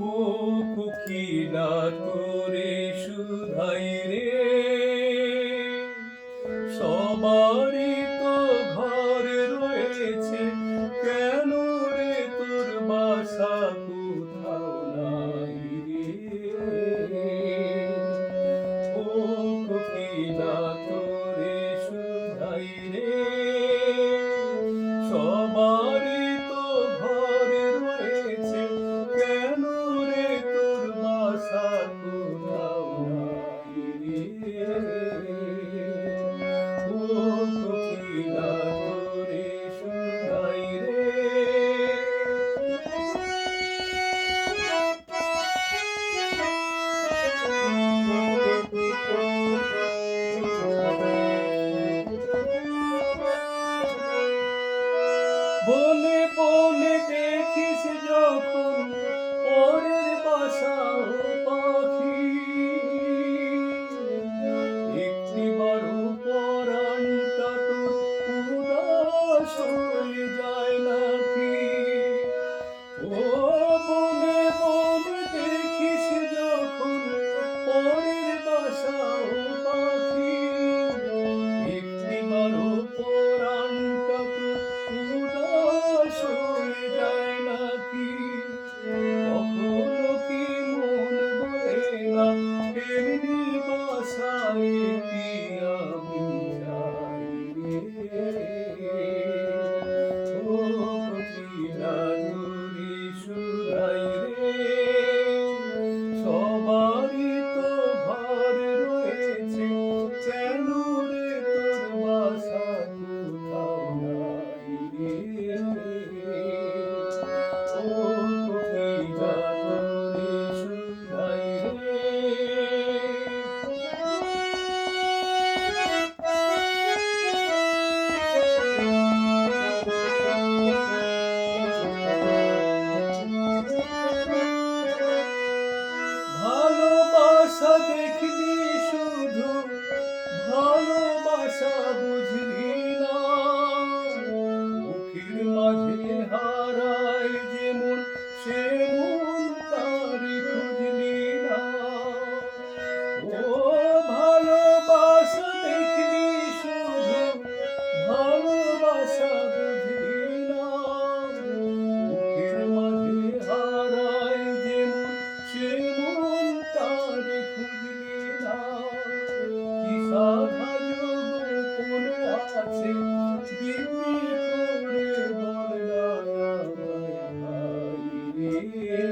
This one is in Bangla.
ও কোকিলা তোরে শুধাই রে, সবারই তো ঘর রয়েছে, কেন রে তোর বাসা কোথাও নাই রে। ও কোকিলা তোরে শুধাই রে, সবারই তো ঘর রয়েছে, কেন রে তোর বাসা কোথাও নাই রে। ও কোকিলা তোরে শুধাই রে। বনে বনে দেখিস যখন পরের বাসা ও পাখি, একটিবারও পরাণটা তোর উদাস হয়ে যায় নাকি। ও বনে বনে দেখিস যখন পরের বাসা ও পাখি, একটিবারও পরাণটা তোর উদাস হয়ে যায় নাকি। কখনো কি মন বলে না এমনি বাসায় কি আমি যাই রে। ও কোকিলা তোরে শুধাই রে, সবারই তো ঘর রয়েছে, কেন রে তোর বাসা কোথাও নাই রে। ও কোকিলা তোরে শুধাই রে। ভালোবাসা দেখলি শুধু, ভালোবাসা বুঝলি না, মুখের মাঝে হারায় যেমন সে মন তারি খুঁজলি না। ও ভালোবাসা দেখলি শুধু, ভালোবাসা বুঝলি না, মুখের মাঝে হারায় যেমন সে মন তারে খুঁজলি না। কি সাধা গোপন আছে দিব্যি করে বল না আমায় ভাই রে।